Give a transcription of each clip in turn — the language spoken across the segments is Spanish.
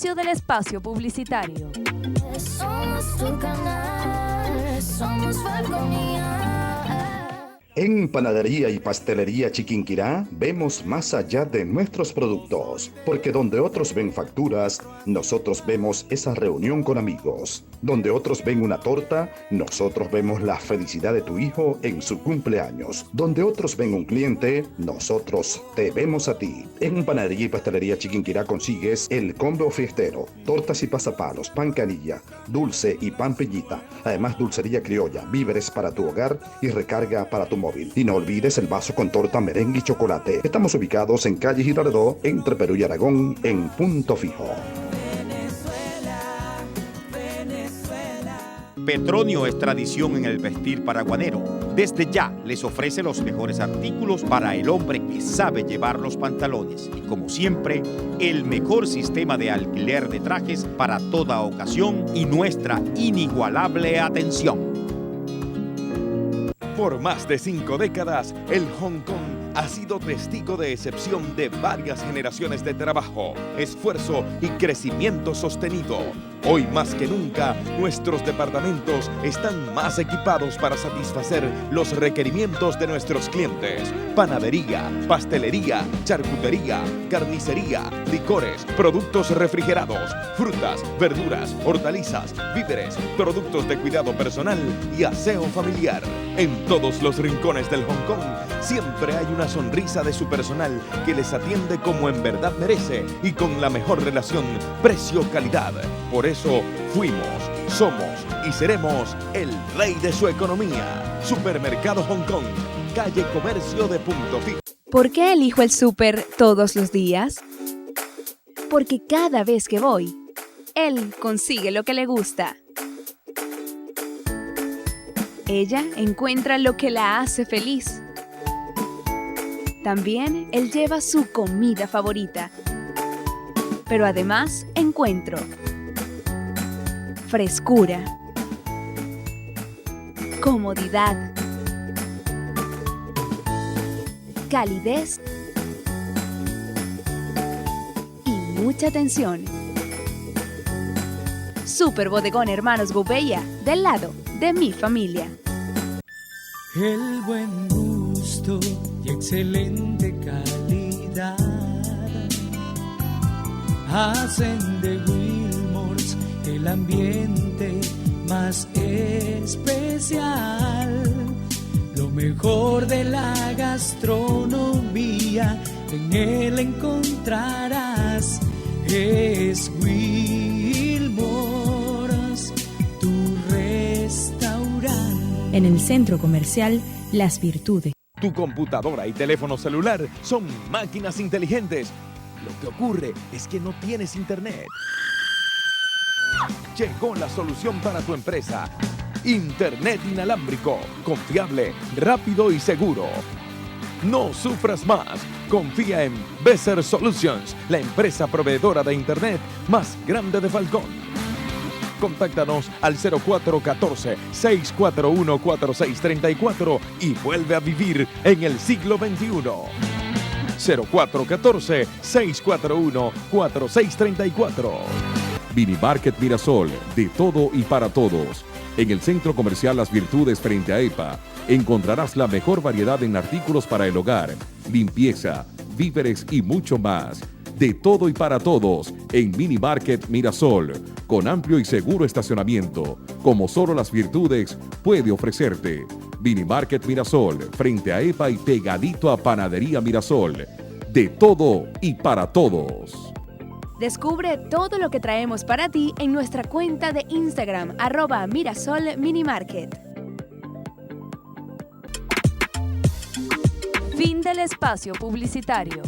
inicio del espacio publicitario. Somos tu canal, somos Falconía. En Panadería y Pastelería Chiquinquirá vemos más allá de nuestros productos, porque donde otros ven facturas, nosotros vemos esa reunión con amigos. Donde otros ven una torta, nosotros vemos la felicidad de tu hijo en su cumpleaños. Donde otros ven un cliente, nosotros te vemos a ti. En Panadería y Pastelería Chiquinquirá consigues el combo fiestero, tortas y pasapalos, pan canilla, dulce y pan peñita. Además, dulcería criolla, víveres para tu hogar y recarga para tu móvil. Y no olvides el vaso con torta, merengue y chocolate. Estamos ubicados en calle Girardot, entre Perú y Aragón, en Punto Fijo. Petronio es tradición en el vestir paraguanero. Desde ya les ofrece los mejores artículos para el hombre que sabe llevar los pantalones. Y como siempre, el mejor sistema de alquiler de trajes para toda ocasión y nuestra inigualable atención. Por más de 5 décadas, el Hong Kong ha sido testigo de excepción de varias generaciones de trabajo, esfuerzo y crecimiento sostenido. Hoy más que nunca, nuestros departamentos están más equipados para satisfacer los requerimientos de nuestros clientes. Panadería, pastelería, charcutería, carnicería, licores, productos refrigerados, frutas, verduras, hortalizas, víveres, productos de cuidado personal y aseo familiar. En todos los rincones del Hong Kong siempre hay una sonrisa de su personal que les atiende como en verdad merece y con la mejor relación precio-calidad. Por eso fuimos, somos y seremos el rey de su economía. Supermercado Hong Kong, calle Comercio de Punto Fijo. ¿Por qué elijo el súper todos los días? Porque cada vez que voy, él consigue lo que le gusta. Ella encuentra lo que la hace feliz. También él lleva su comida favorita. Pero además encuentro frescura, comodidad, calidez y mucha atención. Super Bodegón Hermanos Gouveia, del lado de mi familia. El buen gusto y excelente calidad hacen de Wilmors el ambiente más especial. Lo mejor de la gastronomía en él encontrarás. Es Wilmors, tu restaurante. En el Centro Comercial Las Virtudes. Tu computadora y teléfono celular son máquinas inteligentes. Lo que ocurre es que no tienes internet. Llegó la solución para tu empresa. Internet inalámbrico, confiable, rápido y seguro. No sufras más. Confía en Besser Solutions, la empresa proveedora de internet más grande de Falcón. Contáctanos al 0414-641-4634 y vuelve a vivir en el siglo XXI. 0414-641-4634. Minimarket Mirasol, de todo y para todos. En el Centro Comercial Las Virtudes frente a EPA, encontrarás la mejor variedad en artículos para el hogar, limpieza, víveres y mucho más. De todo y para todos en Minimarket Mirasol, con amplio y seguro estacionamiento, como solo Las Virtudes puede ofrecerte. Minimarket Mirasol, frente a EPA y pegadito a Panadería Mirasol. De todo y para todos. Descubre todo lo que traemos para ti en nuestra cuenta de Instagram, @MirasolMinimarket. Fin del espacio publicitario.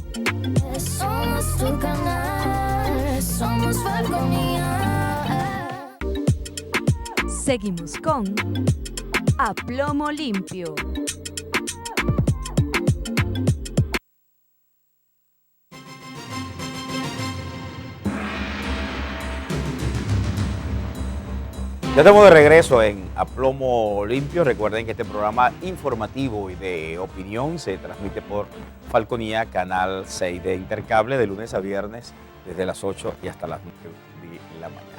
Somos tu canal, somos Falconía. Seguimos con A Plomo Limpio. Ya estamos de regreso en A Plomo Limpio. Recuerden que este programa informativo y de opinión se transmite por Falconía, Canal 6 de Intercable, de lunes a viernes, desde las 8 y hasta las 9. la mañana.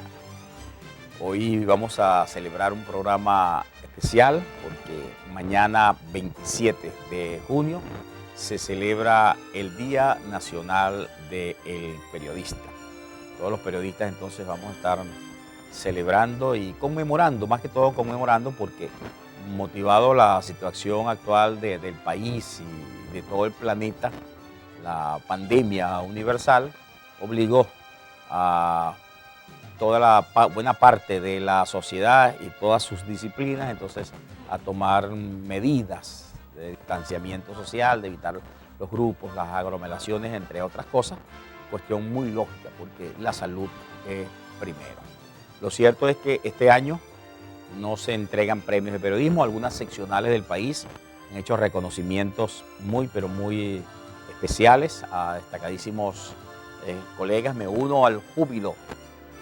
Hoy vamos a celebrar un programa especial porque mañana 27 de junio se celebra el Día Nacional del Periodista. Todos los periodistas entonces vamos a estar celebrando y conmemorando, más que todo conmemorando porque motivado la situación actual del país y de todo el planeta, la pandemia universal obligó a toda la buena parte de la sociedad y todas sus disciplinas entonces a tomar medidas de distanciamiento social, de evitar los grupos, las aglomeraciones, entre otras cosas, cuestión muy lógica porque la salud es primero. Lo cierto es que este año no se entregan premios de periodismo, algunas seccionales del país han hecho reconocimientos pero muy especiales a destacadísimos colegas. Me uno al júbilo,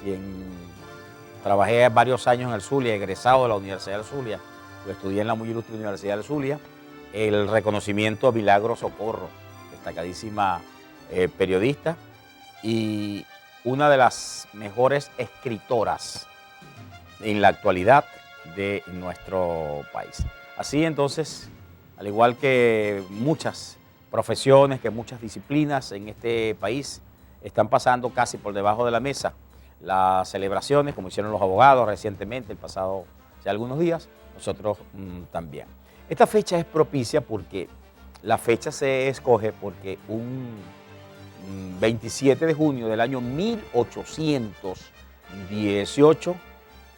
quien trabajé varios años en el Zulia, egresado de la Universidad del Zulia, estudié en la muy ilustre Universidad del Zulia, el reconocimiento a Milagro Socorro, destacadísima periodista y una de las mejores escritoras en la actualidad de nuestro país. Así entonces, al igual que muchas profesiones, que muchas disciplinas en este país están pasando casi por debajo de la mesa las celebraciones, como hicieron los abogados recientemente, el pasado, hace algunos días, nosotros también. Esta fecha es propicia porque la fecha se escoge porque un 27 de junio del año 1818,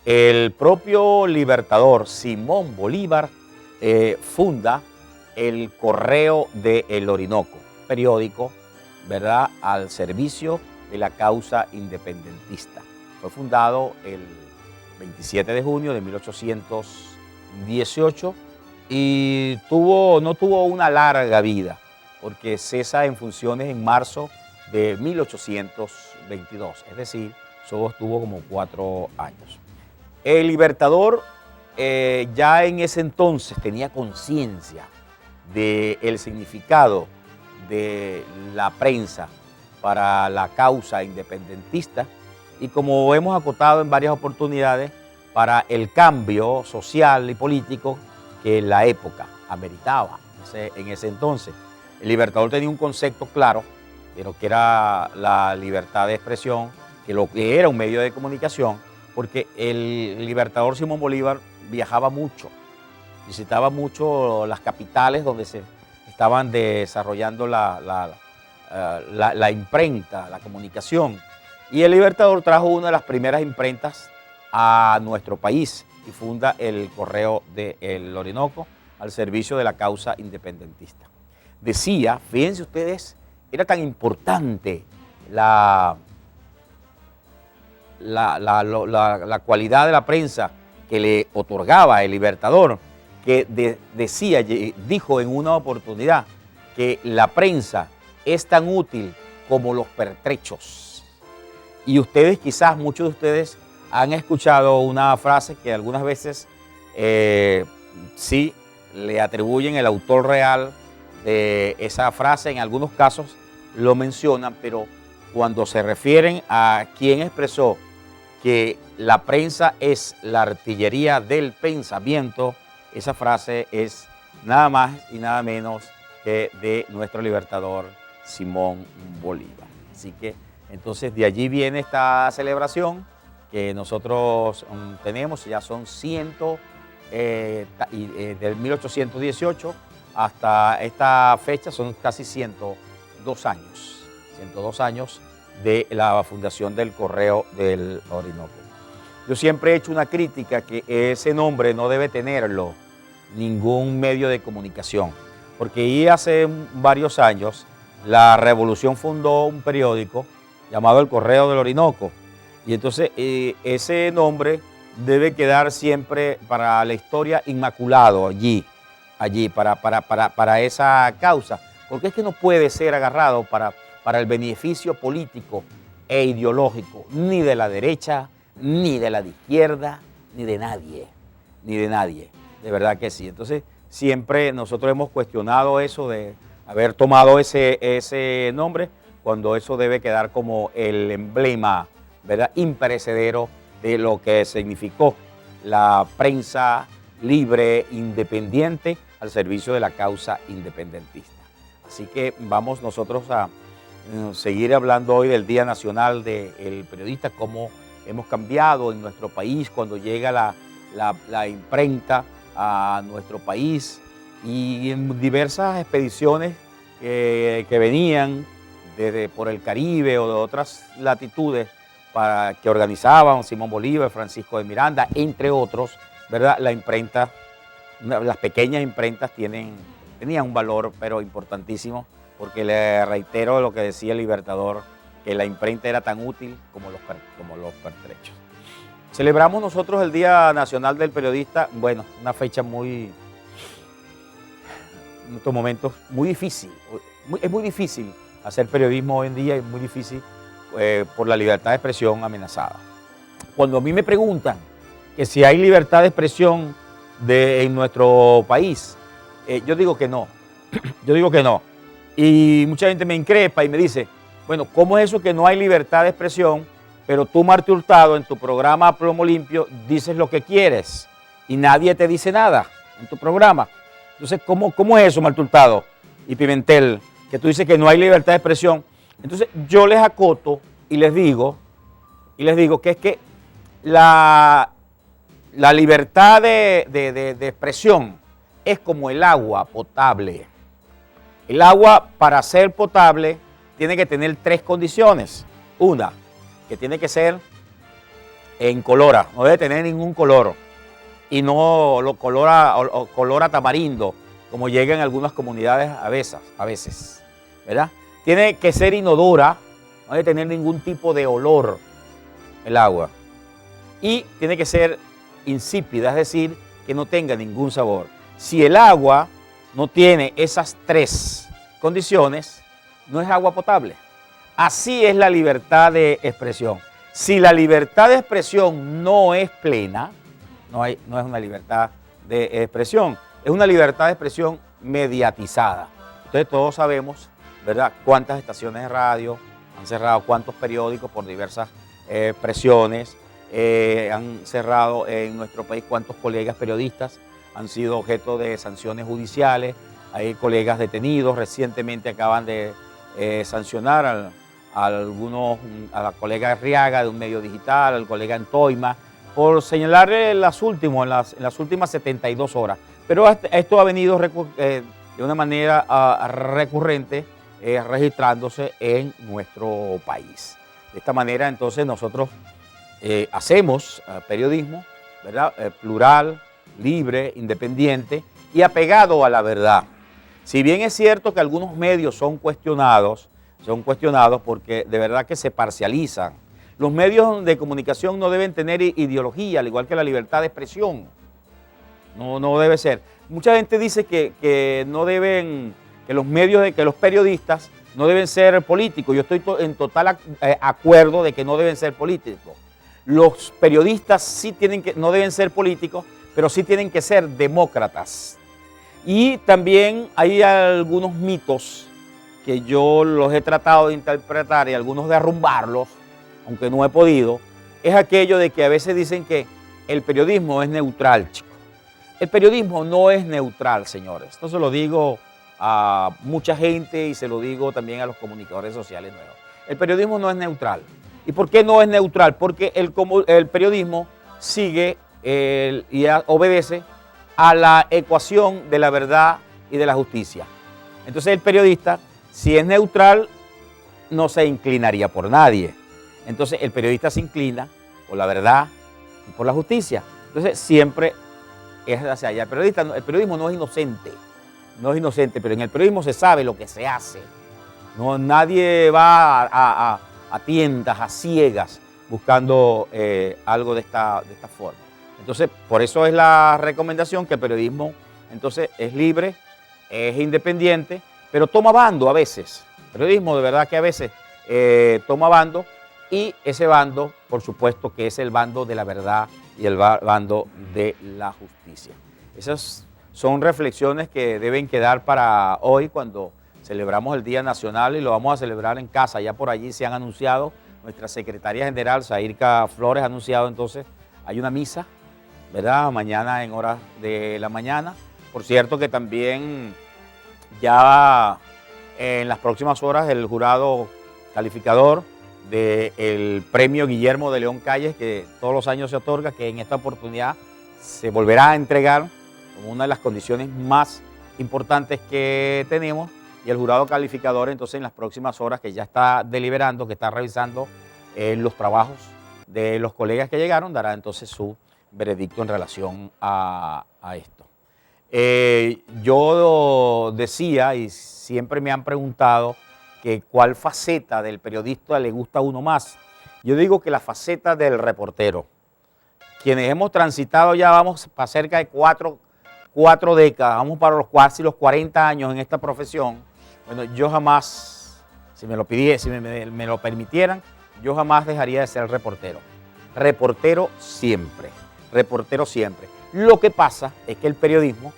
el propio libertador Simón Bolívar funda el Correo del Orinoco, periódico, ¿verdad?, al servicio de la causa independentista. Fue fundado el 27 de junio de 1818 y no tuvo una larga vida, porque cesa en funciones en marzo de 1822, es decir, solo estuvo como 4 años. El libertador ya en ese entonces tenía conciencia del significado de la prensa para la causa independentista y, como hemos acotado en varias oportunidades, para el cambio social y político que la época ameritaba en ese entonces. El libertador tenía un concepto claro de lo que era la libertad de expresión, que lo que era un medio de comunicación, porque el libertador Simón Bolívar viajaba mucho, visitaba mucho las capitales donde se estaban desarrollando la imprenta, la comunicación. Y el libertador trajo una de las primeras imprentas a nuestro país y funda el Correo del Orinoco al servicio de la causa independentista. Decía, fíjense ustedes, era tan importante la cualidad de la prensa que le otorgaba el libertador, que dijo en una oportunidad que la prensa es tan útil como los pertrechos. Y ustedes, quizás muchos de ustedes han escuchado una frase que algunas veces sí le atribuyen el autor real de esa frase, en algunos casos lo mencionan, pero cuando se refieren a quien expresó que la prensa es la artillería del pensamiento, esa frase es nada más y nada menos que de nuestro libertador Simón Bolívar. Así que entonces de allí viene esta celebración que nosotros tenemos, ya son del 1818 hasta esta fecha son casi 102 años de la fundación del Correo del Orinoco. Yo siempre he hecho una crítica que ese nombre no debe tenerlo ningún medio de comunicación, porque hace varios años la Revolución fundó un periódico llamado El Correo del Orinoco, y entonces ese nombre debe quedar siempre para la historia inmaculado allí para esa causa, porque es que no puede ser agarrado para el beneficio político e ideológico ni de la derecha, ni de la de izquierda, ni de nadie, de verdad que sí. Entonces siempre nosotros hemos cuestionado eso de haber tomado ese nombre, cuando eso debe quedar como el emblema ¿verdad?, imperecedero de lo que significó la prensa libre, independiente, al servicio de la causa independentista. Así que vamos nosotros a seguir hablando hoy del Día Nacional del Periodista, cómo hemos cambiado en nuestro país cuando llega la imprenta a nuestro país, y en diversas expediciones que venían por el Caribe o de otras latitudes que organizaban Simón Bolívar, Francisco de Miranda, entre otros, ¿verdad? La imprenta, las pequeñas imprentas tenían un valor pero importantísimo, porque le reitero lo que decía el Libertador, que la imprenta era tan útil como los pertrechos. Celebramos nosotros el Día Nacional del Periodista, bueno, una fecha en estos momentos muy difícil. Es muy difícil hacer periodismo hoy en día, es muy difícil por la libertad de expresión amenazada. Cuando a mí me preguntan que si hay libertad de expresión en nuestro país, yo digo que no. Yo digo que no. Y mucha gente me increpa y me dice, bueno, ¿cómo es eso que no hay libertad de expresión, pero tú, Martí Hurtado, en tu programa Plomo Limpio, dices lo que quieres y nadie te dice nada en tu programa? Entonces, ¿cómo es eso, Martí Hurtado y Pimentel, que tú dices que no hay libertad de expresión? Entonces, yo les acoto y les digo que es que la libertad de expresión es como el agua potable. El agua, para ser potable, tiene que tener 3 condiciones. Una, que tiene que ser incolora, no debe tener ningún color, y no lo color a tamarindo, como llega en algunas comunidades a veces, ¿verdad? Tiene que ser inodora, no debe tener ningún tipo de olor el agua, y tiene que ser insípida, es decir, que no tenga ningún sabor. Si el agua no tiene esas 3 condiciones, no es agua potable. Así es la libertad de expresión. Si la libertad de expresión no es plena, no es una libertad de expresión, es una libertad de expresión mediatizada. Entonces todos sabemos, ¿verdad?, cuántas estaciones de radio han cerrado, cuántos periódicos por diversas presiones han cerrado en nuestro país, cuántos colegas periodistas han sido objeto de sanciones judiciales. Hay colegas detenidos, recientemente acaban de sancionar a la colega Arriaga de un medio digital, al colega Antoima, por señalarle en las últimas 72 horas. Pero esto ha venido de una manera recurrente registrándose en nuestro país. De esta manera, entonces, nosotros hacemos periodismo, ¿verdad?, plural, libre, independiente y apegado a la verdad. Si bien es cierto que algunos medios son cuestionados porque de verdad que se parcializan. Los medios de comunicación no deben tener ideología, al igual que la libertad de expresión. No debe ser. Mucha gente dice que los periodistas no deben ser políticos. Yo estoy en total acuerdo de que no deben ser políticos. Los periodistas no deben ser políticos, pero sí tienen que ser demócratas. Y también hay algunos mitos que yo los he tratado de interpretar y algunos de arrumbarlos, aunque no he podido. Es aquello de que a veces dicen que el periodismo es neutral, chicos. El periodismo no es neutral, señores. Esto se lo digo a mucha gente y se lo digo también a los comunicadores sociales nuevos. El periodismo no es neutral. ¿Y por qué no es neutral? Porque el periodismo sigue y obedece a la ecuación de la verdad y de la justicia. Entonces el periodista, si es neutral, no se inclinaría por nadie. Entonces el periodista se inclina por la verdad y por la justicia. Entonces siempre es hacia allá. El periodismo no es inocente, pero en el periodismo se sabe lo que se hace. Nadie va a tiendas, a ciegas, buscando algo de esta forma. Entonces, por eso es la recomendación que el periodismo, entonces, es libre, es independiente, pero toma bando a veces. El periodismo de verdad que a veces toma bando, y ese bando, por supuesto, que es el bando de la verdad y el bando de la justicia. Esas son reflexiones que deben quedar para hoy cuando celebramos el Día Nacional, y lo vamos a celebrar en casa. Ya por allí se han anunciado nuestra secretaria general, Zairka Flores, ha anunciado entonces, hay una misa, ¿verdad? Mañana en horas de la mañana. Por cierto que también ya en las próximas horas el jurado calificador del premio Guillermo de León Calles, que todos los años se otorga, que en esta oportunidad se volverá a entregar como una de las condiciones más importantes que tenemos, y el jurado calificador entonces en las próximas horas, que ya está deliberando, que está revisando los trabajos de los colegas que llegaron, dará entonces su veredicto en relación a esto. Yo decía, y siempre me han preguntado, que cuál faceta del periodista le gusta a uno más. Yo digo que la faceta del reportero. Quienes hemos transitado ya vamos para cerca de cuatro décadas, vamos para los casi los 40 años en esta profesión. Bueno, yo jamás, si me lo permitieran, yo jamás dejaría de ser reportero. Reportero siempre, reportero siempre. Lo que pasa es que el periodismo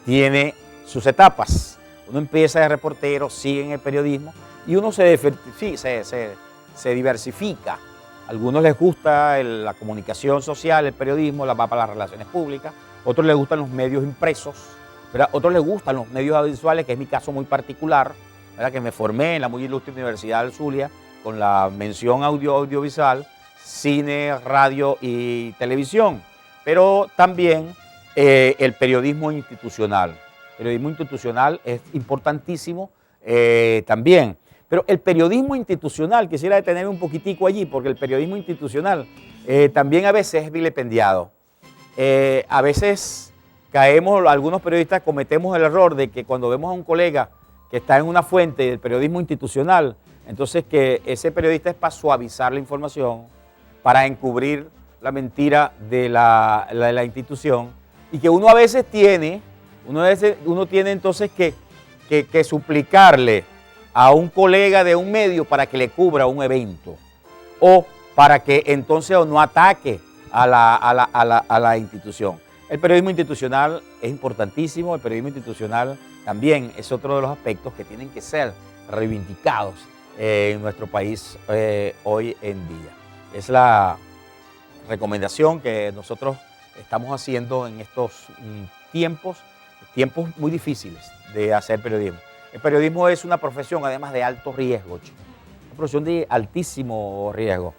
tiene sus etapas. Uno empieza de reportero, sigue en el periodismo y uno se diversifica. A algunos les gusta la comunicación social, el periodismo, va para las relaciones públicas. Otros les gustan los medios impresos, ¿verdad? Otros les gustan los medios audiovisuales, que es mi caso muy particular, ¿verdad? Que me formé en la muy ilustre Universidad del Zulia con la mención audiovisual, cine, radio y televisión. Pero también el periodismo institucional. El periodismo institucional es importantísimo también. Pero el periodismo institucional, quisiera detenerme un poquitico allí, porque el periodismo institucional también a veces es vilipendiado. A veces caemos, algunos periodistas cometemos el error de que cuando vemos a un colega que está en una fuente del periodismo institucional, entonces que ese periodista es para suavizar la información, para encubrir la mentira de la institución, y que uno a veces tiene, uno tiene entonces que suplicarle a un colega de un medio para que le cubra un evento, o para que entonces no ataque a la institución. El periodismo institucional es importantísimo, el periodismo institucional también es otro de los aspectos que tienen que ser reivindicados en nuestro país hoy en día. Es la recomendación que nosotros estamos haciendo en estos tiempos muy difíciles de hacer periodismo. El periodismo es una profesión además de alto riesgo, una profesión de altísimo riesgo.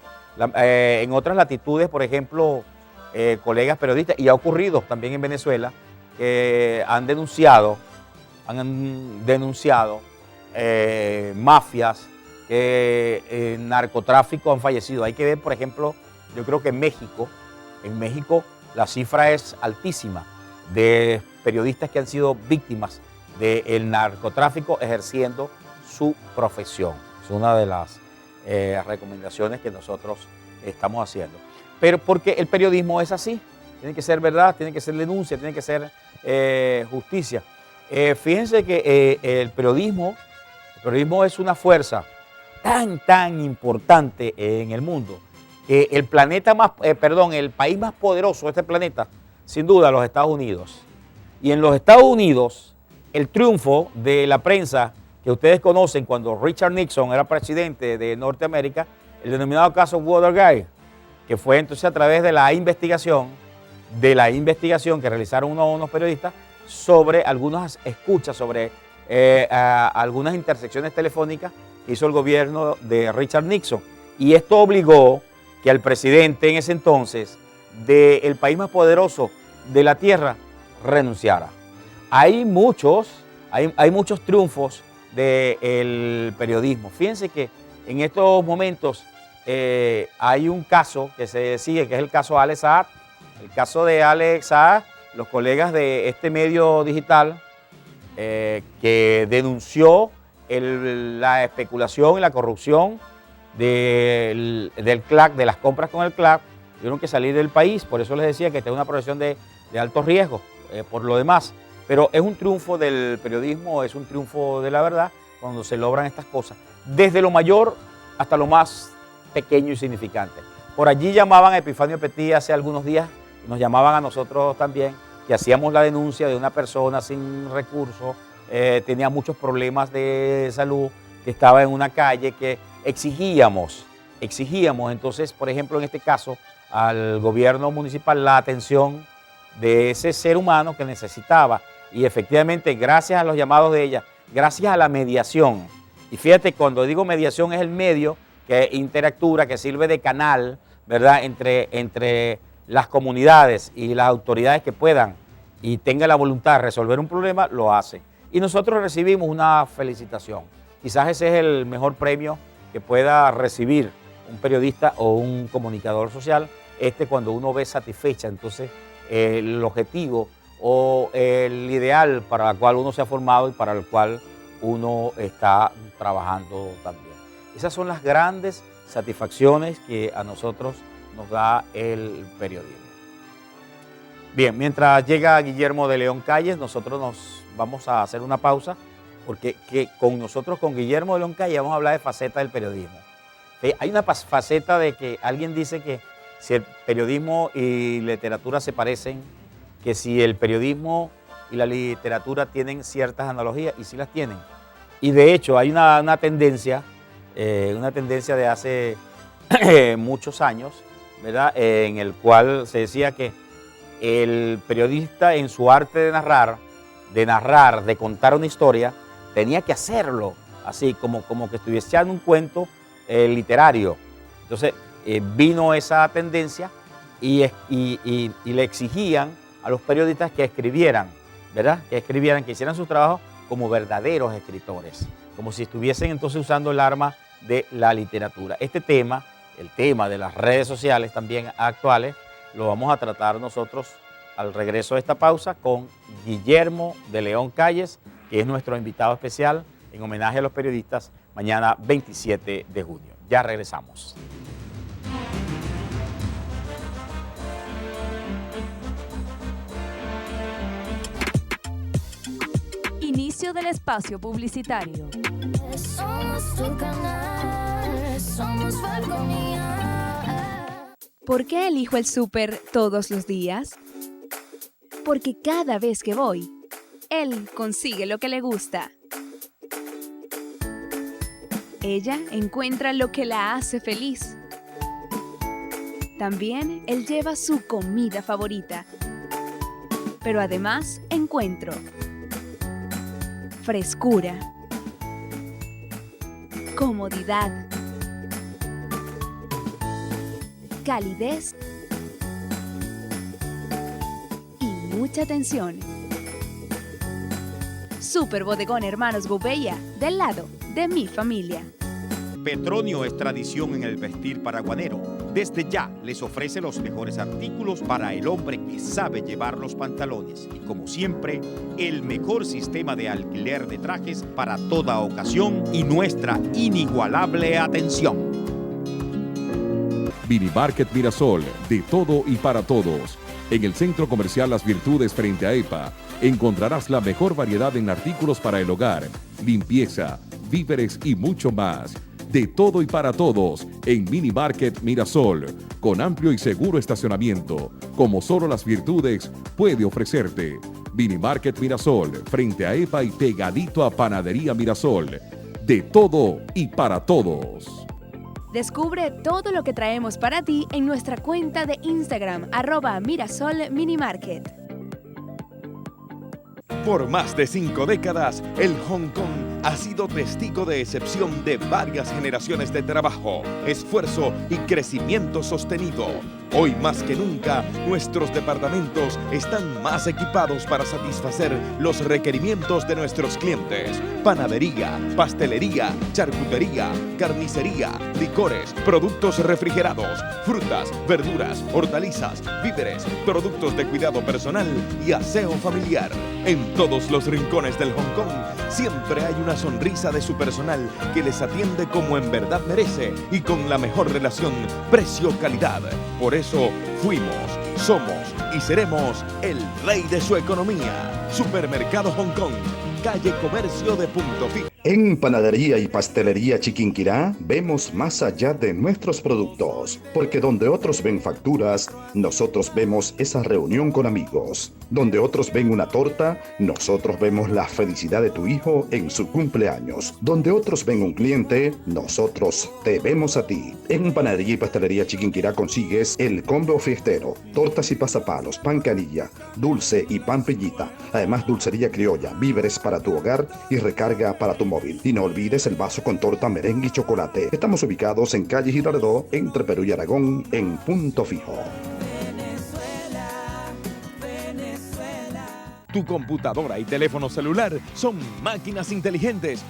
En otras latitudes, por ejemplo, colegas periodistas, y ha ocurrido también en Venezuela, que han denunciado mafias, que narcotráfico han fallecido. Hay que ver, por ejemplo, yo creo que en México la cifra es altísima de periodistas que han sido víctimas del narcotráfico ejerciendo su profesión. Es una de las recomendaciones que nosotros estamos haciendo. Pero porque el periodismo es así, tiene que ser verdad, tiene que ser denuncia, tiene que ser justicia. Fíjense que el periodismo es una fuerza tan importante en el mundo, que el país más poderoso de este planeta, sin duda, los Estados Unidos. Y en los Estados Unidos, el triunfo de la prensa que ustedes conocen cuando Richard Nixon era presidente de Norteamérica, el denominado caso Watergate, que fue entonces a través de la investigación que realizaron unos periodistas sobre algunas escuchas, sobre algunas intersecciones telefónicas que hizo el gobierno de Richard Nixon. Y esto obligó que al presidente en ese entonces del país más poderoso de la tierra renunciara. Hay muchos triunfos del periodismo. Fíjense que en estos momentos hay un caso que se sigue, que es el caso Alex Saab. El caso de Alex Saab, los colegas de este medio digital que denunció la especulación y la corrupción del CLAC, de las compras con el CLAC, tuvieron que salir del país. Por eso les decía que esta es una profesión de alto riesgo, por lo demás. Pero es un triunfo del periodismo, es un triunfo de la verdad cuando se logran estas cosas, desde lo mayor hasta lo más pequeño y significante. Por allí llamaban a Epifanio Petit hace algunos días, nos llamaban a nosotros también, que hacíamos la denuncia de una persona sin recursos, tenía muchos problemas de salud, que estaba en una calle, que exigíamos exigíamos entonces, por ejemplo, en este caso, al gobierno municipal la atención de ese ser humano que necesitaba. Y efectivamente, gracias a los llamados de ella, gracias a la mediación, y fíjate, cuando digo mediación es el medio que interactúa, que sirve de canal, ¿verdad?, entre las comunidades y las autoridades que puedan y tengan la voluntad de resolver un problema, lo hace. Y nosotros recibimos una felicitación. Quizás ese es el mejor premio que pueda recibir un periodista o un comunicador social, cuando uno ve satisfecha entonces el objetivo o el ideal para el cual uno se ha formado y para el cual uno está trabajando también. Esas son las grandes satisfacciones que a nosotros nos da el periodismo. Bien, mientras llega Guillermo de León Calles, nosotros nos vamos a hacer una pausa, porque con Guillermo de León Calles vamos a hablar de facetas del periodismo. Hay una faceta de que alguien dice que si el periodismo y literatura se parecen, que si el periodismo y la literatura tienen ciertas analogías, y sí las tienen. Y de hecho hay una tendencia de hace muchos años, ¿verdad?, en el cual se decía que el periodista en su arte de narrar, de contar una historia, tenía que hacerlo así, como que estuviese echando un cuento literario. Entonces vino esa tendencia y le exigían a los periodistas que escribieran, ¿verdad?, que hicieran su trabajo como verdaderos escritores, como si estuviesen entonces usando el arma de la literatura. Este tema, el tema de las redes sociales también actuales, lo vamos a tratar nosotros al regreso de esta pausa con Guillermo de León Calles, que es nuestro invitado especial en homenaje a los periodistas mañana 27 de junio. Ya regresamos. Inicio del espacio publicitario. Somos tu canal, somos Falconía. ¿Por qué elijo el súper todos los días? Porque cada vez que voy, él consigue lo que le gusta. Ella encuentra lo que la hace feliz. También él lleva su comida favorita. Pero además encuentro frescura, comodidad, calidez y mucha atención. Super Bodegón Hermanos Gouveia, del lado de mi familia. Petronio es tradición en el vestir paraguanero. Desde ya les ofrece los mejores artículos para el hombre que sabe llevar los pantalones. Y como siempre, el mejor sistema de alquiler de trajes para toda ocasión y nuestra inigualable atención. Mini Market Mirasol, de todo y para todos. En el Centro Comercial Las Virtudes frente a EPA, encontrarás la mejor variedad en artículos para el hogar, limpieza, víveres y mucho más. De todo y para todos en Mini Market Mirasol, con amplio y seguro estacionamiento, como solo Las Virtudes puede ofrecerte. Mini Market Mirasol, frente a EPA y pegadito a Panadería Mirasol. De todo y para todos. Descubre todo lo que traemos para ti en nuestra cuenta de Instagram, @MirasolMiniMarket. Por más de 5 décadas, el Hong Kong ha sido testigo de excepción de varias generaciones de trabajo, esfuerzo y crecimiento sostenido. Hoy más que nunca, nuestros departamentos están más equipados para satisfacer los requerimientos de nuestros clientes. Panadería, pastelería, charcutería, carnicería, licores, productos refrigerados, frutas, verduras, hortalizas, víveres, productos de cuidado personal y aseo familiar. En todos los rincones del Hong Kong siempre hay una sonrisa de su personal que les atiende como en verdad merece y con la mejor relación precio-calidad. Por eso fuimos, somos y seremos el rey de su economía. Supermercado Hong Kong, calle Comercio de Punto Fijo. En Panadería y Pastelería Chiquinquirá vemos más allá de nuestros productos, porque donde otros ven facturas, nosotros vemos esa reunión con amigos. Donde otros ven una torta, nosotros vemos la felicidad de tu hijo en su cumpleaños. Donde otros ven un cliente, nosotros te vemos a ti. En Panadería y Pastelería Chiquinquirá consigues el combo fiestero, tortas y pasapalos, pan canilla, dulce y pan piñita. Además, dulcería criolla, víveres para tu hogar y recarga para tu móvil. Y no olvides el vaso con torta, merengue y chocolate. Estamos ubicados en calle Girardot, entre Perú y Aragón, en Punto Fijo. Tu computadora y teléfono celular son máquinas inteligentes.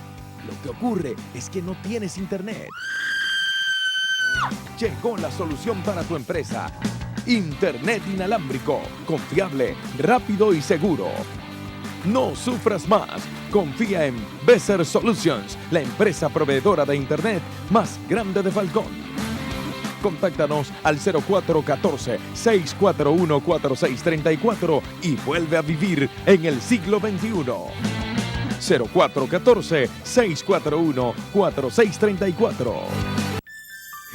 Lo que ocurre es que no tienes internet. Llegó la solución para tu empresa. Internet inalámbrico, confiable, rápido y seguro. No sufras más. Confía en Besser Solutions, la empresa proveedora de Internet más grande de Falcón. Contáctanos al 0414-641-4634 y vuelve a vivir en el siglo XXI. 0414-641-4634.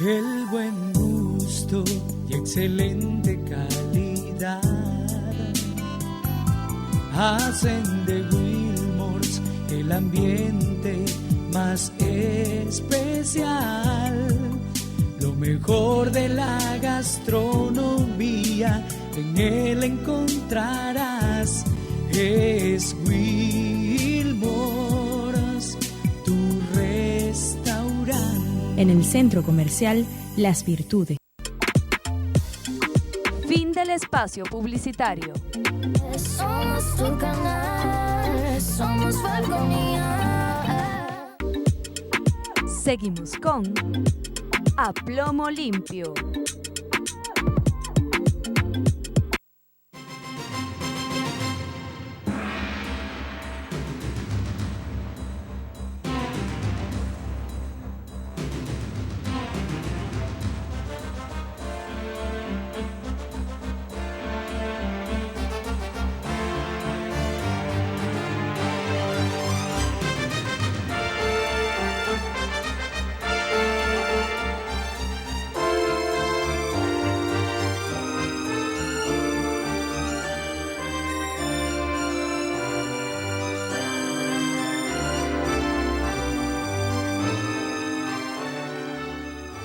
El buen gusto y excelente calidad hacen de Wilmors el ambiente más especial. Lo mejor de la gastronomía en él encontrarás. Es Wilmors, tu restaurante. En el Centro Comercial Las Virtudes. Fin del espacio publicitario. Somos tu canal, somos Falconía. Seguimos con A Plomo Limpio.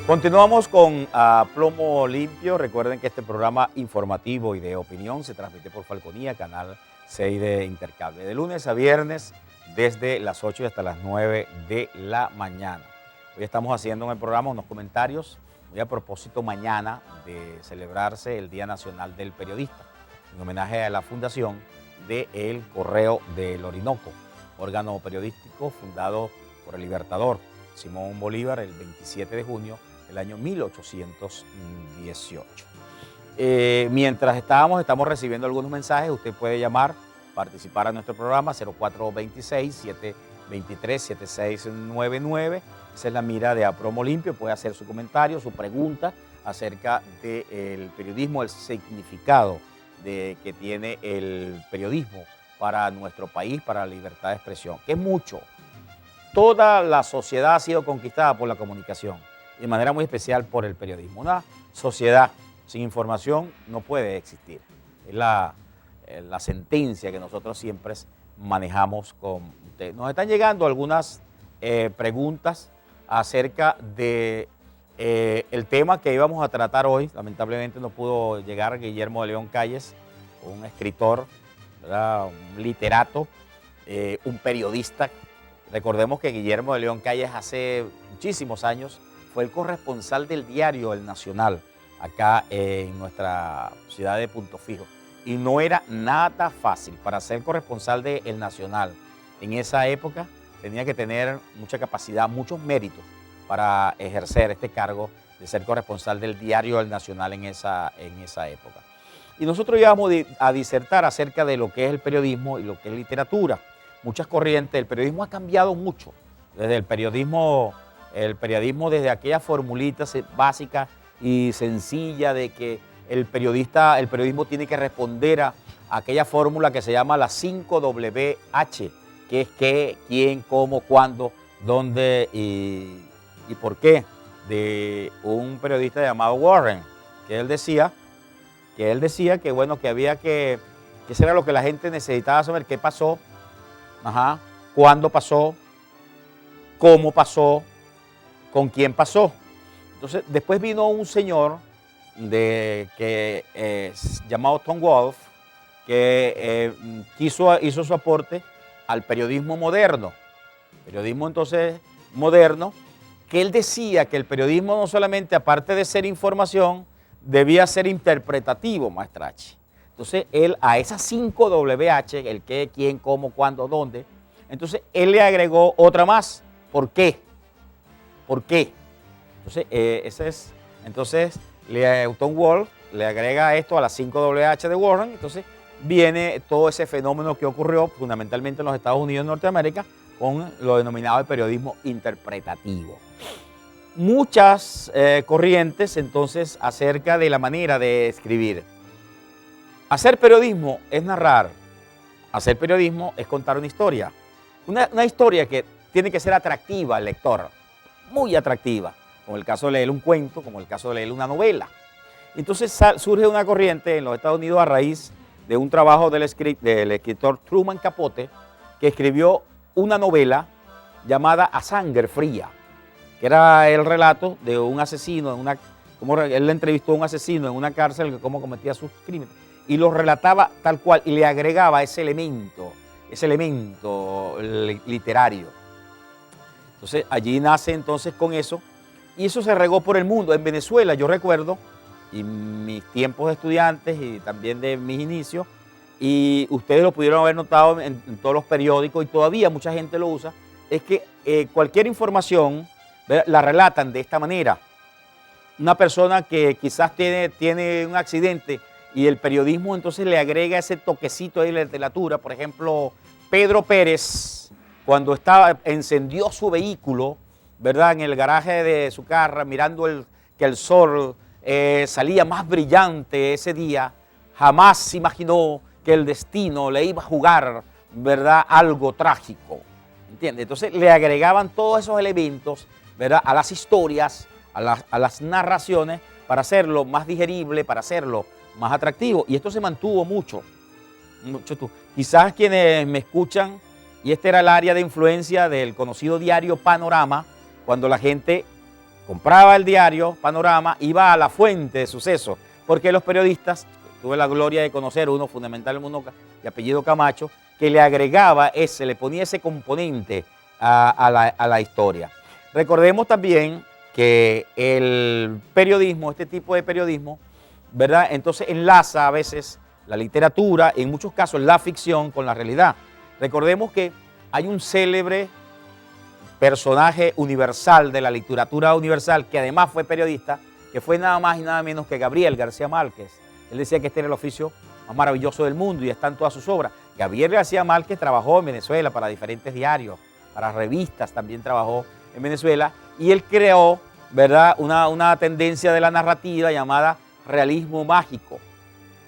Continuamos con A Plomo Limpio. Recuerden que este programa informativo y de opinión se transmite por Falconía, canal 6 de Intercable, de lunes a viernes desde las 8 hasta las 9 de la mañana. Hoy estamos haciendo en el programa unos comentarios muy a propósito mañana de celebrarse el Día Nacional del Periodista, en homenaje a la fundación de El Correo del Orinoco, órgano periodístico fundado por el libertador Simón Bolívar el 27 de junio del año 1818. Mientras estamos recibiendo algunos mensajes. Usted puede llamar, participar a nuestro programa 0426-723-7699. Esa es la mira de A Plomo Limpio. Puede hacer su comentario, su pregunta acerca del periodismo, el significado que tiene el periodismo para nuestro país, para la libertad de expresión, que es mucho. Toda la sociedad ha sido conquistada por la comunicación, de manera muy especial por el periodismo. Una sociedad sin información no puede existir. Es la sentencia que nosotros siempre manejamos con ustedes. Nos están llegando algunas preguntas acerca de el tema que íbamos a tratar hoy. Lamentablemente no pudo llegar Guillermo de León Calles, un escritor, ¿verdad?, un literato, un periodista. Recordemos que Guillermo de León Calles hace muchísimos años fue el corresponsal del diario El Nacional, acá en nuestra ciudad de Punto Fijo. Y no era nada fácil. Para ser corresponsal de El Nacional en esa época tenía que tener mucha capacidad, muchos méritos para ejercer este cargo de ser corresponsal del diario El Nacional en esa época. Y nosotros íbamos a disertar acerca de lo que es el periodismo y lo que es literatura. Muchas corrientes, el periodismo ha cambiado mucho. Desde el periodismo desde aquella formulita básica y sencilla de que el periodismo tiene que responder a aquella fórmula que se llama la 5WH, qué es qué, quién, cómo, cuándo, dónde y por qué, de un periodista llamado Warren, que él decía que bueno, que había que eso era lo que la gente necesitaba saber, qué pasó, cuándo pasó, cómo pasó, con quién pasó. Entonces, después vino un señor llamado Tom Wolfe, que hizo su aporte al periodismo moderno. Periodismo entonces moderno, que él decía que el periodismo no solamente, aparte de ser información, debía ser interpretativo, maestrachi. Entonces, él a esas 5 WH, el qué, quién, cómo, cuándo, dónde, entonces él le agregó otra más. ¿Por qué? ¿Por qué? Entonces, Tom Wolfe le agrega esto a las 5 WH de Warren, entonces viene todo ese fenómeno que ocurrió fundamentalmente en los Estados Unidos de Norteamérica con lo denominado el periodismo interpretativo. Muchas corrientes entonces acerca de la manera de escribir. Hacer periodismo es narrar, hacer periodismo es contar una historia. Una historia que tiene que ser atractiva al lector, muy atractiva, como el caso de leer un cuento, como el caso de leer una novela. Entonces surge una corriente en los Estados Unidos a raíz de un trabajo del escritor Truman Capote, que escribió una novela llamada A Sangre Fría, que era el relato de un asesino, como él le entrevistó a un asesino en una cárcel, cómo cometía sus crímenes, y lo relataba tal cual, y le agregaba ese elemento literario. Entonces, allí nace entonces con eso, y eso se regó por el mundo. En Venezuela, yo recuerdo, y mis tiempos de estudiantes y también de mis inicios, y ustedes lo pudieron haber notado en todos los periódicos, y todavía mucha gente lo usa, es que cualquier información la relatan de esta manera. Una persona que quizás tiene un accidente y el periodismo entonces le agrega ese toquecito ahí de la literatura. Por ejemplo, Pedro Pérez, cuando encendió su vehículo, ¿verdad?, en el garaje de su carro, mirando que el sol salía más brillante ese día, jamás imaginó que el destino le iba a jugar, ¿verdad?, algo trágico. ¿Entiendes? Entonces le agregaban todos esos elementos, ¿verdad?, a las historias, a las narraciones, para hacerlo más digerible, para hacerlo más atractivo. Y esto se mantuvo mucho. Quizás quienes me escuchan, y este era el área de influencia del conocido diario Panorama, cuando la gente compraba el diario Panorama, iba a la fuente de sucesos, porque los periodistas, tuve la gloria de conocer uno fundamental, uno de apellido Camacho, que le agregaba le ponía ese componente a la historia. Recordemos también que el periodismo, este tipo de periodismo, ¿verdad?, entonces enlaza a veces la literatura, en muchos casos la ficción, con la realidad. Recordemos que hay un célebre personaje universal de la literatura universal, que además fue periodista, que fue nada más y nada menos que Gabriel García Márquez. Él decía que este era el oficio más maravilloso del mundo y está en todas sus obras. Gabriel García Márquez trabajó en Venezuela para diferentes diarios, para revistas también trabajó en Venezuela, y él creó, ¿verdad?, una tendencia de la narrativa llamada realismo mágico,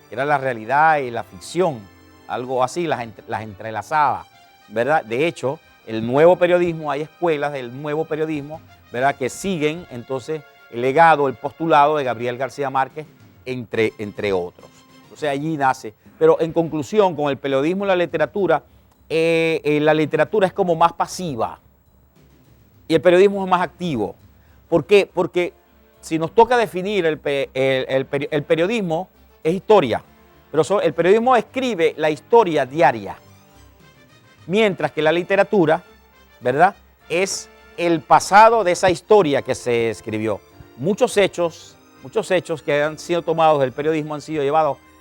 que era la realidad y la ficción, algo así, las entrelazaba, ¿verdad? De hecho, el nuevo periodismo, hay escuelas del nuevo periodismo, ¿verdad?, que siguen entonces el legado, el postulado de Gabriel García Márquez, entre otros. Entonces allí nace. Pero en conclusión, con el periodismo y la literatura es como más pasiva y el periodismo es más activo. ¿Por qué? Porque si nos toca definir el periodismo, es historia, pero el periodismo escribe la historia diaria, mientras que la literatura, ¿verdad?, es el pasado de esa historia que se escribió. Muchos hechos que han sido tomados del periodismo han sido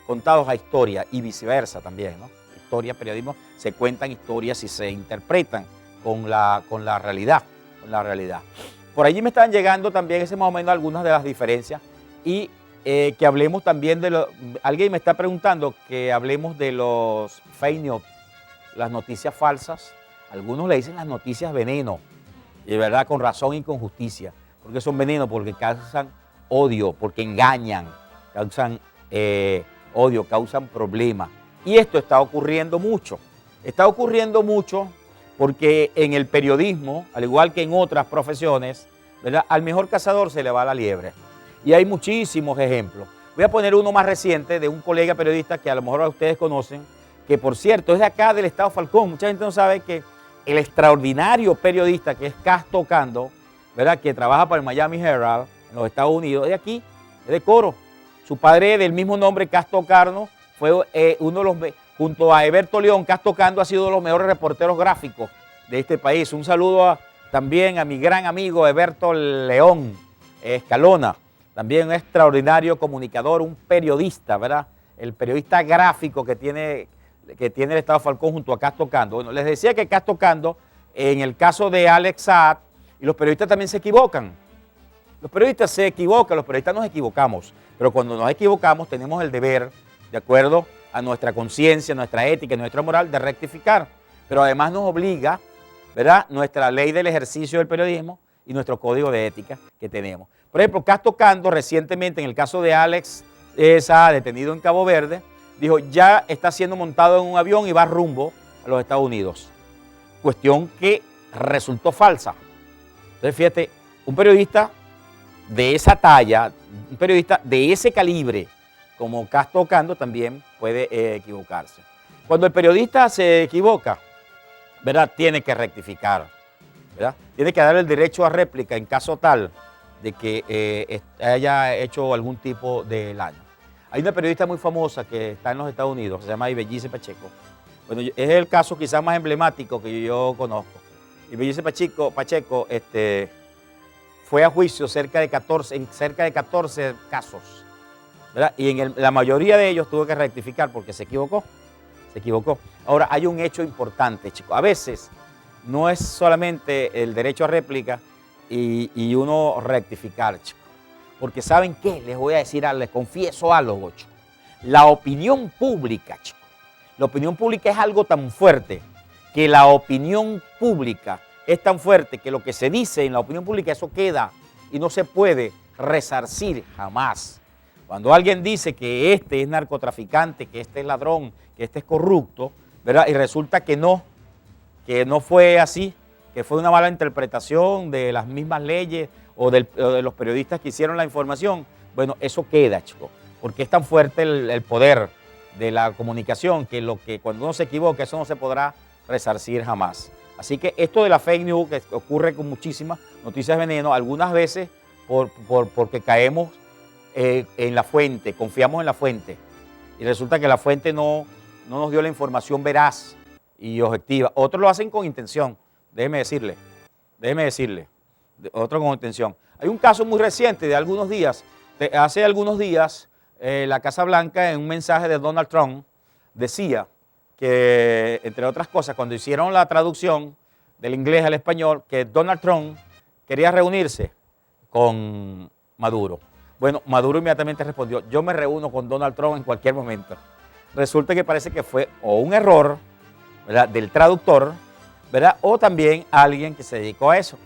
contados a historia, y viceversa también, ¿no? Historia, periodismo, se cuentan historias y se interpretan con la realidad, Por allí me están llegando también más o menos algunas de las diferencias, y que hablemos también alguien me está preguntando que hablemos de los fake news, las noticias falsas. Algunos le dicen las noticias veneno, y de verdad con razón y con justicia, porque son veneno, porque causan odio, porque engañan, causan odio, causan problemas. Y esto está ocurriendo mucho. Está ocurriendo mucho porque en el periodismo, al igual que en otras profesiones, ¿verdad?, al mejor cazador se le va la liebre. Y hay muchísimos ejemplos. Voy a poner uno más reciente de un colega periodista que a lo mejor ustedes conocen, que por cierto es de acá del estado Falcón. Mucha gente no sabe que el extraordinario periodista que es Casto Cando, ¿verdad?, que trabaja para el Miami Herald en los Estados Unidos, es de aquí, es de Coro. Su padre del mismo nombre, Casto Cando, fue uno de los, junto a Eberto León, Casto Cando ha sido uno de los mejores reporteros gráficos de este país. Un saludo también a mi gran amigo Eberto León Escalona, también un extraordinario comunicador, un periodista, ¿verdad? El periodista gráfico que tiene el Estado Falcón junto a Casto Cando. Bueno, les decía que Casto Cando, en el caso de Alex Saad, y los periodistas también se equivocan. Los periodistas se equivocan, los periodistas nos equivocamos, pero cuando nos equivocamos tenemos el deber, de acuerdo a nuestra conciencia, nuestra ética y nuestra moral, de rectificar. Pero además nos obliga, ¿verdad?, nuestra ley del ejercicio del periodismo y nuestro código de ética que tenemos. Por ejemplo, Casto Cando recientemente, en el caso de Alex Saad, detenido en Cabo Verde, dijo, ya está siendo montado en un avión y va rumbo a los Estados Unidos. Cuestión que resultó falsa. Entonces, fíjate, un periodista de esa talla, un periodista de ese calibre, como Casto Cando, también puede equivocarse. Cuando el periodista se equivoca, ¿verdad?, tiene que rectificar, ¿verdad? Tiene que dar el derecho a réplica en caso tal de que haya hecho algún tipo de daño. Hay una periodista muy famosa que está en los Estados Unidos, se llama Ibellice Pacheco. Bueno, es el caso quizás más emblemático que yo conozco. Ibellice Pacheco fue a juicio en cerca de 14 casos, ¿verdad? Y en la mayoría de ellos tuvo que rectificar porque se equivocó. Ahora, hay un hecho importante, chicos. A veces no es solamente el derecho a réplica y uno rectificar, chicos. Porque ¿saben qué? Les voy a decir algo, les confieso algo, chicos. La opinión pública, chicos. La opinión pública es algo tan fuerte que la opinión pública es tan fuerte que lo que se dice en la opinión pública, eso queda y no se puede resarcir jamás. Cuando alguien dice que este es narcotraficante, que este es ladrón, que este es corrupto, ¿verdad?, y resulta que no fue así, que fue una mala interpretación de las mismas leyes o de los periodistas que hicieron la información, bueno, eso queda, chicos, porque es tan fuerte el poder de la comunicación que cuando uno se equivoca, eso no se podrá resarcir jamás. Así que esto de la fake news, que ocurre con muchísimas noticias veneno, algunas veces porque caemos en la fuente, confiamos en la fuente, y resulta que la fuente no nos dio la información veraz y objetiva. Otros lo hacen con intención, déjeme decirle, otros con intención. Hay un caso muy reciente de algunos días, hace algunos días, la Casa Blanca, en un mensaje de Donald Trump, decía que, entre otras cosas, cuando hicieron la traducción del inglés al español, que Donald Trump quería reunirse con Maduro. Bueno, Maduro inmediatamente respondió, yo me reúno con Donald Trump en cualquier momento. Resulta que parece que fue o un error, ¿verdad?, del traductor, ¿verdad?, o también alguien que se dedicó a eso,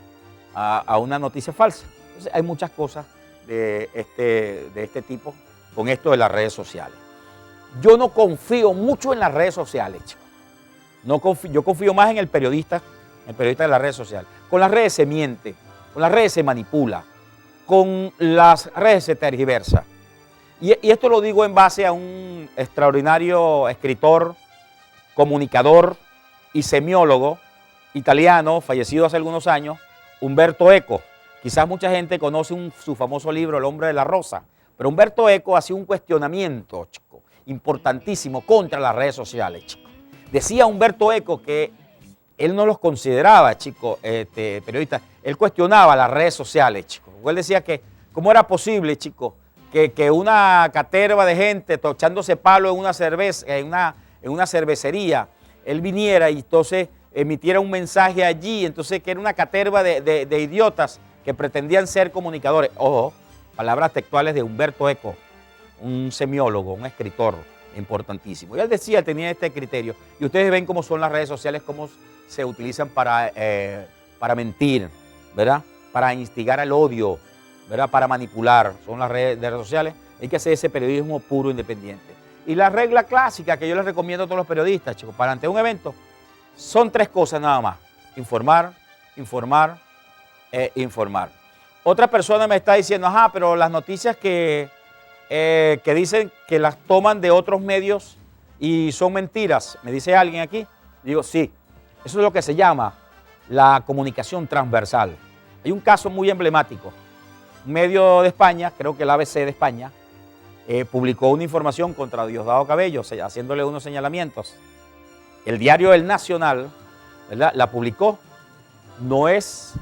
a una noticia falsa. Entonces hay muchas cosas de este tipo con esto de las redes sociales. Yo no confío mucho en las redes sociales, chicos. Yo confío más en el periodista de las redes sociales. Con las redes se miente, con las redes se manipula, con las redes se tergiversa. Y esto lo digo en base a un extraordinario escritor, comunicador y semiólogo italiano, fallecido hace algunos años, Umberto Eco. Quizás mucha gente conoce su famoso libro El hombre de la rosa, pero Umberto Eco hacía un cuestionamiento, chico, importantísimo contra las redes sociales, chico. Decía Umberto Eco que él no los consideraba, chico, periodistas, él cuestionaba las redes sociales, chico. Él decía que cómo era posible, chico, que una caterva de gente echándose palo en una cerveza, en una cervecería, él viniera y entonces emitiera un mensaje allí, entonces que era una caterva de idiotas que pretendían ser comunicadores. Ojo, palabras textuales de Umberto Eco, un semiólogo, un escritor importantísimo. Y él decía, tenía este criterio. Y ustedes ven cómo son las redes sociales, cómo se utilizan para mentir, ¿verdad?, para instigar al odio, ¿verdad?, para manipular. Son las redes sociales. Hay que hacer ese periodismo puro, independiente. Y la regla clásica que yo les recomiendo a todos los periodistas, chicos, para ante un evento, Son tres cosas nada más: informar, informar e informar. Otra persona me está diciendo, ajá, pero las noticias que dicen que las toman de otros medios y son mentiras, me dice alguien aquí. Digo, sí, eso es lo que se llama la comunicación transversal. Hay un caso muy emblemático. Un medio de España, creo que el ABC de España, publicó una información contra Diosdado Cabello, haciéndole unos señalamientos. El diario El Nacional, ¿verdad?, la publicó. No es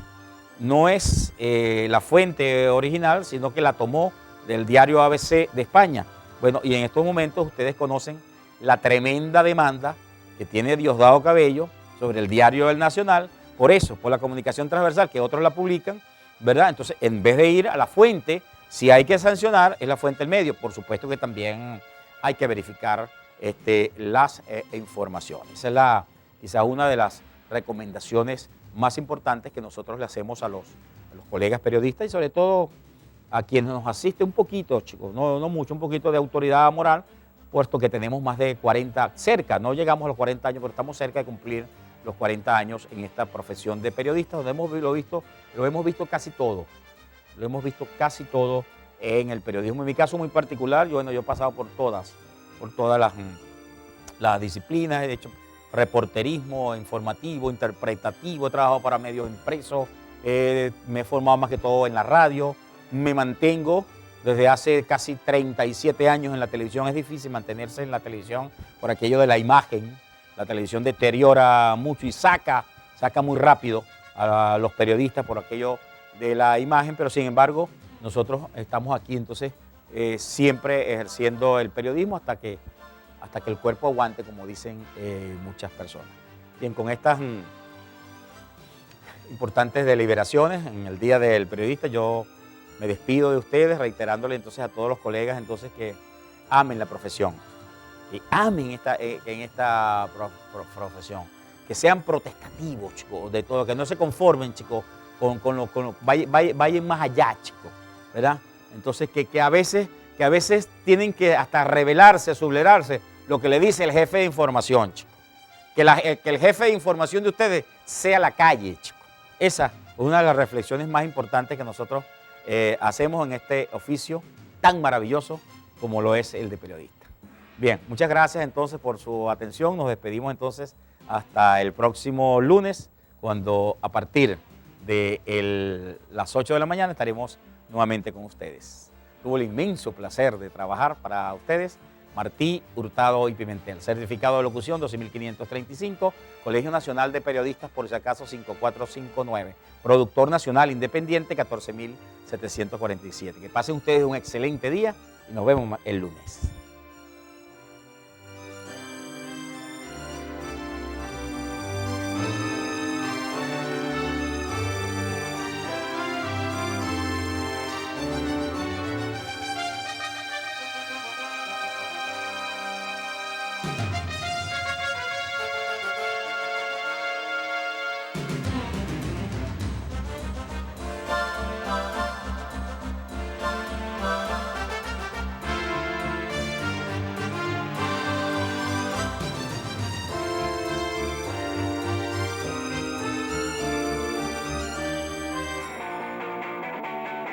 la fuente original, sino que la tomó del diario ABC de España. Bueno, y en estos momentos ustedes conocen la tremenda demanda que tiene Diosdado Cabello sobre el diario El Nacional, por eso, por la comunicación transversal, que otros la publican, ¿verdad? Entonces, en vez de ir a la fuente, si hay que sancionar, es la fuente del medio. Por supuesto que también hay que verificar las informaciones. Esa es quizás una de las recomendaciones más importantes que nosotros le hacemos a los colegas periodistas y sobre todo a quienes nos asiste un poquito, chicos, no mucho, un poquito de autoridad moral, puesto que tenemos más de 40, cerca, no llegamos a los 40 años, pero estamos cerca de cumplir los 40 años en esta profesión de periodistas, donde lo hemos visto casi todo. Lo hemos visto casi todo en el periodismo. En mi caso muy particular, yo he pasado por todas las disciplinas, he hecho reporterismo, informativo, interpretativo, he trabajado para medios impresos, me he formado más que todo en la radio, me mantengo desde hace casi 37 años en la televisión. Es difícil mantenerse en la televisión por aquello de la imagen. La televisión deteriora mucho y saca muy rápido a los periodistas por aquello de la imagen, pero sin embargo nosotros estamos aquí entonces siempre ejerciendo el periodismo hasta que el cuerpo aguante, como dicen muchas personas. Bien, con estas importantes deliberaciones en el Día del Periodista, yo me despido de ustedes, reiterándole entonces a todos los colegas entonces que amen la profesión, que amen esta profesión, que sean protestativos, chicos, de todo, que no se conformen, chicos, vayan más allá, chicos, ¿verdad? Entonces que a veces tienen que hasta rebelarse, sublevarse lo que le dice el jefe de información, chicos. Que el jefe de información de ustedes sea la calle, chicos. Esa es una de las reflexiones más importantes que nosotros hacemos en este oficio tan maravilloso como lo es el de periodista. Bien, muchas gracias entonces por su atención. Nos despedimos entonces hasta el próximo lunes, cuando a partir de las 8 de la mañana estaremos nuevamente con ustedes. Tuvo el inmenso placer de trabajar para ustedes. Martí Hurtado y Pimentel, certificado de locución 12.535, Colegio Nacional de Periodistas, por si acaso 5459, productor nacional independiente 14.747. Que pasen ustedes un excelente día y nos vemos el lunes.